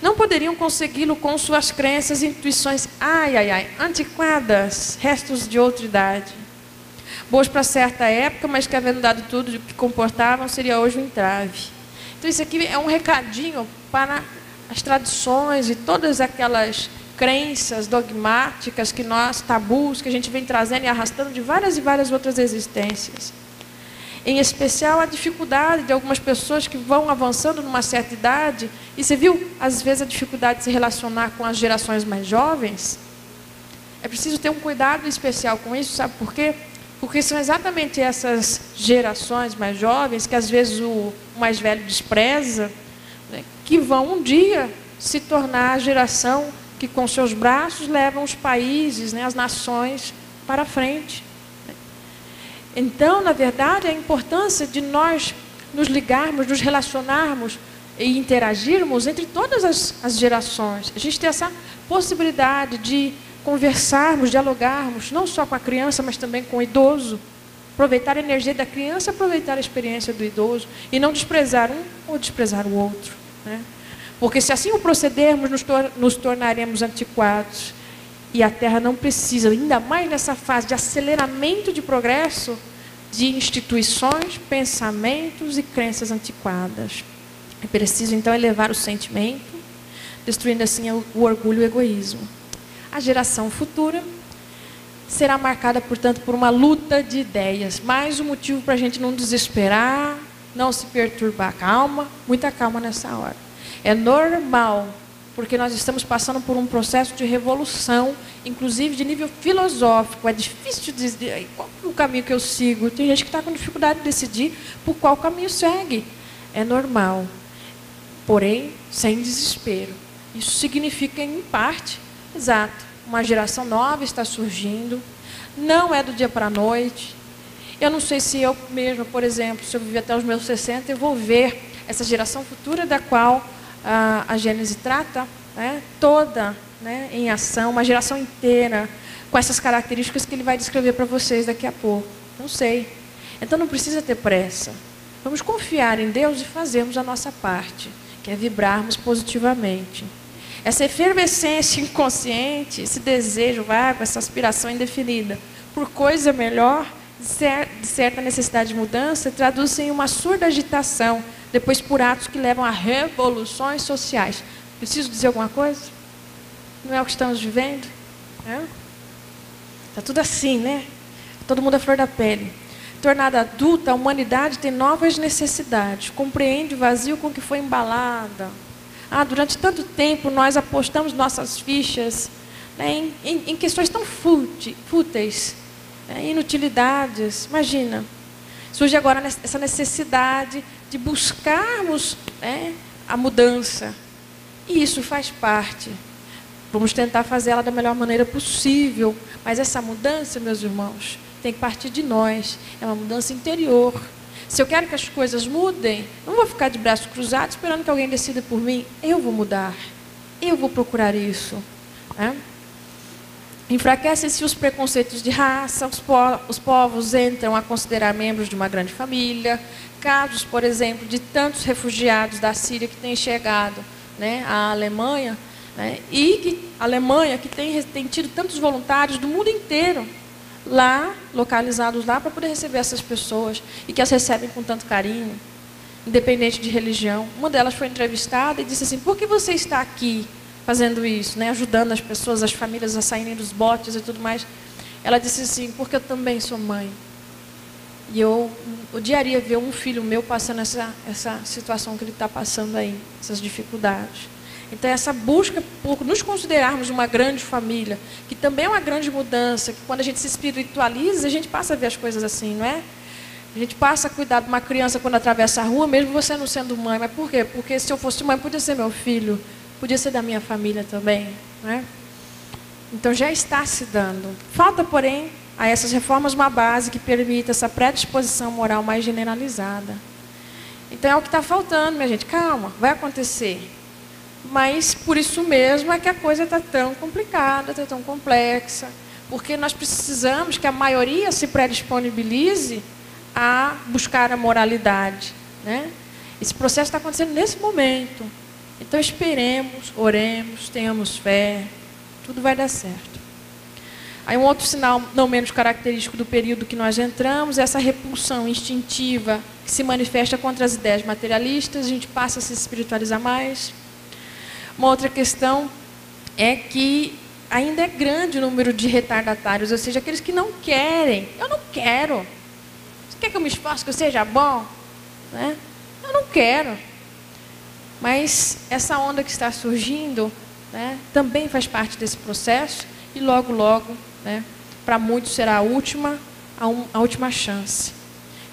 Não poderiam consegui-lo com suas crenças e intuições, antiquadas, restos de outra idade. Boas para certa época, mas que havendo dado tudo o que comportavam, seria hoje um entrave. Então isso aqui é um recadinho para as tradições e todas aquelas crenças dogmáticas que nós, tabus, que a gente vem trazendo e arrastando de várias e várias outras existências. Em especial a dificuldade de algumas pessoas que vão avançando numa certa idade. E você viu, às vezes, a dificuldade de se relacionar com as gerações mais jovens? É preciso ter um cuidado especial com isso, sabe por quê? Porque são exatamente essas gerações mais jovens, que às vezes o mais velho despreza, né, que vão um dia se tornar a geração que com seus braços levam os países, né, as nações para frente. Então, na verdade, a importância de nós nos ligarmos, nos relacionarmos e interagirmos entre todas as gerações. A gente tem essa possibilidade de conversarmos, dialogarmos, não só com a criança, mas também com o idoso. Aproveitar a energia da criança, aproveitar a experiência do idoso e não desprezar um ou desprezar o outro, né? Porque se assim o procedermos, nos tornaremos antiquados. E a Terra não precisa, ainda mais nessa fase de aceleramento de progresso, de instituições, pensamentos e crenças antiquadas. É preciso, então, elevar o sentimento, destruindo assim o orgulho e o egoísmo. A geração futura será marcada, portanto, por uma luta de ideias. Mais um motivo para a gente não desesperar, não se perturbar. Calma, muita calma nessa hora. É normal, porque nós estamos passando por um processo de revolução, inclusive de nível filosófico. É difícil dizer qual é o caminho que eu sigo. Tem gente que está com dificuldade de decidir por qual caminho segue. É normal, porém, sem desespero. Isso significa, em parte, exato, uma geração nova está surgindo, não é do dia para a noite. Eu não sei se eu mesma, por exemplo, se eu viver até os meus 60, eu vou ver essa geração futura da qual a Gênesis trata, né, toda, né, em ação, uma geração inteira, com essas características que ele vai descrever para vocês daqui a pouco. Não sei. Então não precisa ter pressa. Vamos confiar em Deus e fazermos a nossa parte, que é vibrarmos positivamente. Essa efervescência inconsciente, esse desejo vago, essa aspiração indefinida por coisa melhor, de certa necessidade de mudança, traduz-se em uma surda agitação, depois por atos que levam a revoluções sociais. Preciso dizer alguma coisa? Não é o que estamos vivendo? Está tudo assim, né? Todo mundo à flor da pele. Tornada adulta, a humanidade tem novas necessidades, compreende o vazio com que foi embalada. Durante tanto tempo nós apostamos nossas fichas, né, em questões tão fúteis, inutilidades. Imagina, surge agora essa necessidade de buscarmos, né, a mudança. E isso faz parte. Vamos tentar fazer ela da melhor maneira possível. Mas essa mudança, meus irmãos, tem que partir de nós. É uma mudança interior. Se eu quero que as coisas mudem, não vou ficar de braços cruzados esperando que alguém decida por mim. Eu vou mudar. Eu vou procurar isso. Enfraquecem-se os preconceitos de raça, os povos entram a considerar membros de uma grande família. Casos, por exemplo, de tantos refugiados da Síria que têm chegado, né, à Alemanha, né, e que a Alemanha que tem tido tantos voluntários do mundo inteiro lá, localizados lá, para poder receber essas pessoas e que as recebem com tanto carinho, independente de religião. Uma delas foi entrevistada e disse assim: por que você está aqui fazendo isso, né, ajudando as pessoas, as famílias a saírem dos botes e tudo mais? Ela disse assim: porque eu também sou mãe. E eu odiaria ver um filho meu passando essa situação que ele está passando aí, essas dificuldades. Então, essa busca por nos considerarmos uma grande família, que também é uma grande mudança, que quando a gente se espiritualiza, a gente passa a ver as coisas assim, não é? A gente passa a cuidar de uma criança quando atravessa a rua, mesmo você não sendo mãe. Mas por quê? Porque se eu fosse mãe, podia ser meu filho, podia ser da minha família também, não é? Então, já está se dando. Falta, porém, a essas reformas uma base que permita essa predisposição moral mais generalizada. Então é o que está faltando, minha gente. Calma, vai acontecer. Mas por isso mesmo é que a coisa está tão complicada, está tão complexa. Porque nós precisamos que a maioria se predisponibilize a buscar a moralidade, né? Esse processo está acontecendo nesse momento. Então esperemos, oremos, tenhamos fé, tudo vai dar certo. Aí um outro sinal não menos característico do período que nós entramos é essa repulsão instintiva que se manifesta contra as ideias materialistas, a gente passa a se espiritualizar mais. Uma outra questão é que ainda é grande o número de retardatários, ou seja, aqueles que não querem. Eu não quero. Você quer que eu me esforce, que eu seja bom? Né? Eu não quero. Mas essa onda que está surgindo, né, também faz parte desse processo e logo, logo, né, para muitos será a última chance.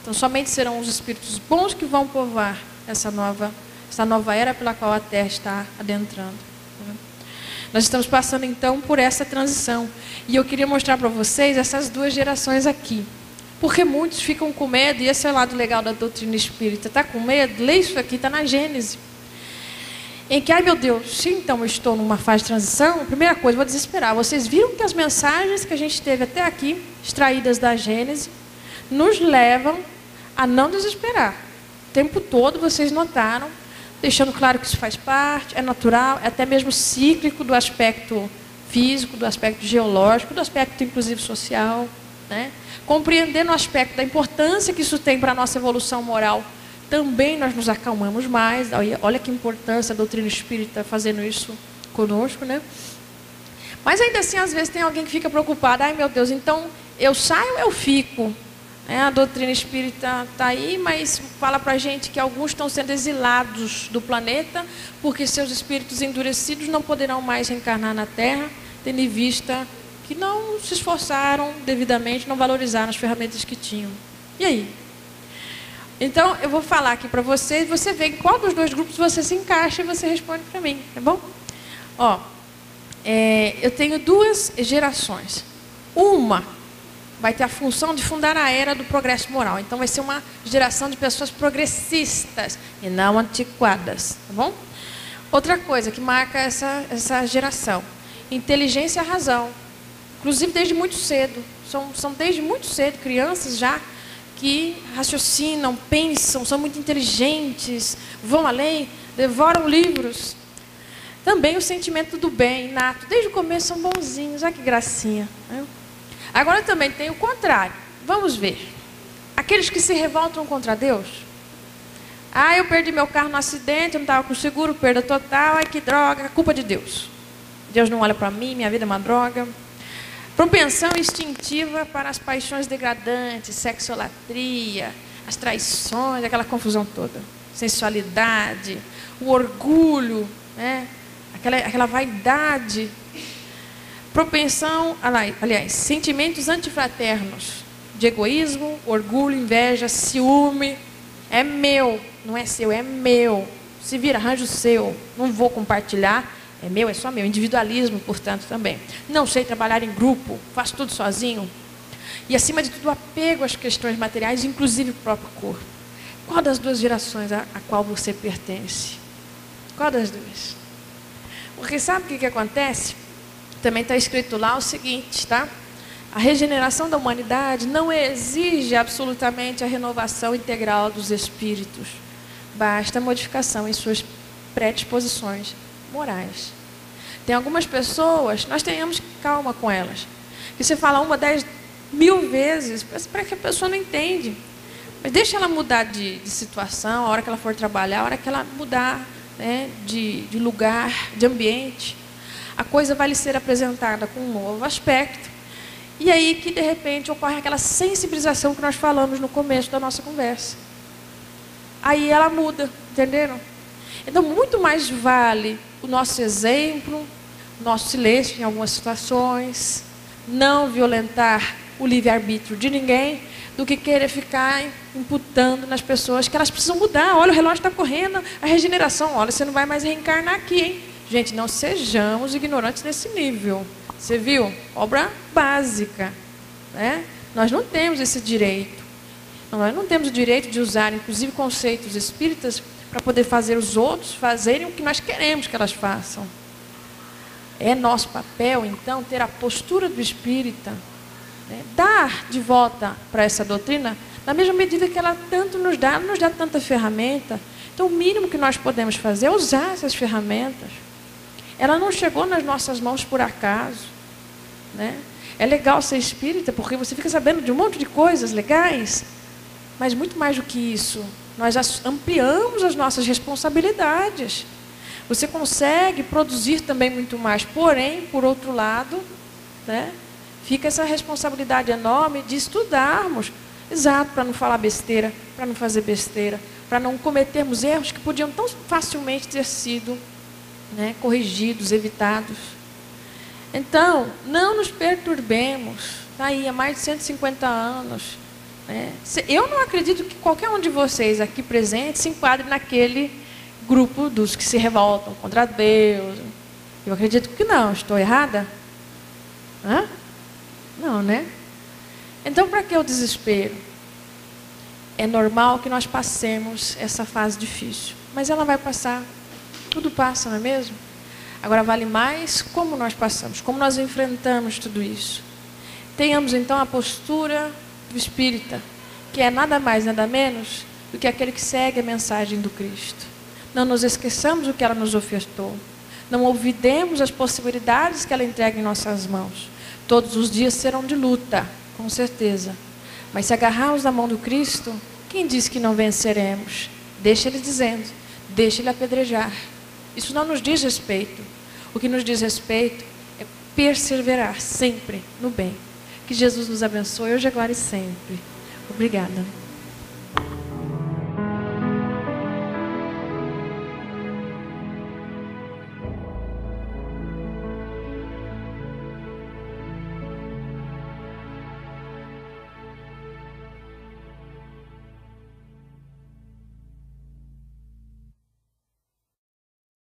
Então, somente serão os espíritos bons que vão povoar essa nova era pela qual a Terra está adentrando. Né? Nós estamos passando, então, por essa transição. E eu queria mostrar para vocês essas duas gerações aqui. Porque muitos ficam com medo, e esse é o lado legal da doutrina espírita. Está com medo? Lê isso aqui, está na Gênese. Em que, ai meu Deus, se então eu estou numa fase de transição, a primeira coisa, vou desesperar. Vocês viram que as mensagens que a gente teve até aqui, extraídas da Gênese, nos levam a não desesperar. O tempo todo vocês notaram, deixando claro que isso faz parte, é natural, é até mesmo cíclico do aspecto físico, do aspecto geológico, do aspecto inclusive social, né? Compreendendo o aspecto da importância que isso tem para a nossa evolução moral, também nós nos acalmamos mais. Olha que importância a doutrina espírita fazendo isso conosco, né? Mas ainda assim, às vezes tem alguém que fica preocupado. Ai meu Deus, então eu saio ou eu fico? A doutrina espírita está aí, mas fala para a gente que alguns estão sendo exilados do planeta porque seus espíritos endurecidos não poderão mais reencarnar na Terra, tendo em vista que não se esforçaram devidamente, não valorizaram as ferramentas que tinham. E aí? Então, eu vou falar aqui para vocês, você vê em qual dos dois grupos você se encaixa e você responde para mim, tá bom? Ó, eu tenho duas gerações. Uma vai ter a função de fundar a era do progresso moral. Então, vai ser uma geração de pessoas progressistas e não antiquadas, tá bom? Outra coisa que marca essa geração, inteligência e razão. Inclusive, desde muito cedo. São desde muito cedo crianças já que raciocinam, pensam, são muito inteligentes, vão além, devoram livros. Também o sentimento do bem, inato. Desde o começo são bonzinhos, olha que gracinha. Né? Agora também tem o contrário. Vamos ver. Aqueles que se revoltam contra Deus. Ah, eu perdi meu carro no acidente, eu não estava com seguro, perda total, ai que droga, culpa de Deus. Deus não olha para mim, minha vida é uma droga. Propensão instintiva para as paixões degradantes, sexolatria, as traições, aquela confusão toda. Sensualidade, o orgulho, né? aquela vaidade. Propensão, aliás, sentimentos antifraternos, de egoísmo, orgulho, inveja, ciúme. É meu, não é seu, é meu. Se vira, arranja o seu, não vou compartilhar. É meu, é só meu. Individualismo, portanto, também. Não sei trabalhar em grupo, faço tudo sozinho. E, acima de tudo, apego às questões materiais, inclusive o próprio corpo. Qual das duas gerações a qual você pertence? Qual das duas? Porque sabe o que acontece? Também está escrito lá o seguinte, tá? A regeneração da humanidade não exige absolutamente a renovação integral dos espíritos. Basta a modificação em suas predisposições morais. Tem algumas pessoas, nós tenhamos calma com elas. Que você fala 1, 10, 1000 vezes, para que a pessoa não entende. Mas deixa ela mudar de situação, a hora que ela for trabalhar, a hora que ela mudar, né, de lugar, de ambiente, a coisa vai lhe ser apresentada com um novo aspecto. E aí que, de repente, ocorre aquela sensibilização que nós falamos no começo da nossa conversa. Aí ela muda, entenderam? Então, muito mais vale o nosso exemplo, o nosso silêncio em algumas situações, não violentar o livre-arbítrio de ninguém, do que querer ficar imputando nas pessoas que elas precisam mudar. Olha, o relógio está correndo, a regeneração, olha, você não vai mais reencarnar aqui, hein? Gente, não sejamos ignorantes nesse nível. Você viu? Obra básica. né? Nós não temos esse direito. Nós não temos o direito de usar, inclusive, conceitos espíritas para poder fazer os outros fazerem o que nós queremos que elas façam. É nosso papel, então, ter a postura do espírita, né? Dar de volta para essa doutrina, na mesma medida que ela tanto nos dá, não nos dá tanta ferramenta. Então, o mínimo que nós podemos fazer é usar essas ferramentas. Ela não chegou nas nossas mãos por acaso, né? É legal ser espírita, porque você fica sabendo de um monte de coisas legais, mas muito mais do que isso, nós ampliamos as nossas responsabilidades. Você consegue produzir também muito mais, porém, por outro lado, né, fica essa responsabilidade enorme de estudarmos, exato, para não falar besteira, para não fazer besteira, para não cometermos erros que podiam tão facilmente ter sido, né, corrigidos, evitados. Então, não nos perturbemos. Está aí há mais de 150 anos. Né? Eu não acredito que qualquer um de vocês aqui presentes se enquadre naquele grupo dos que se revoltam contra Deus. Eu acredito que não. Estou errada? Hã? Não, né? Então, para que o desespero? É normal que nós passemos essa fase difícil. Mas ela vai passar. Tudo passa, não é mesmo? Agora vale mais como nós passamos, como nós enfrentamos tudo isso. Tenhamos então a postura do espírita, que é nada mais, nada menos do que aquele que segue a mensagem do Cristo. Não nos esqueçamos do que ela nos ofertou. Não olvidemos as possibilidades que ela entrega em nossas mãos. Todos os dias serão de luta, com certeza. Mas se agarrarmos na mão do Cristo, quem diz que não venceremos? Deixa Ele dizendo, deixa Ele apedrejar. Isso não nos diz respeito. O que nos diz respeito é perseverar sempre no bem. Que Jesus nos abençoe hoje, agora e sempre. Obrigada.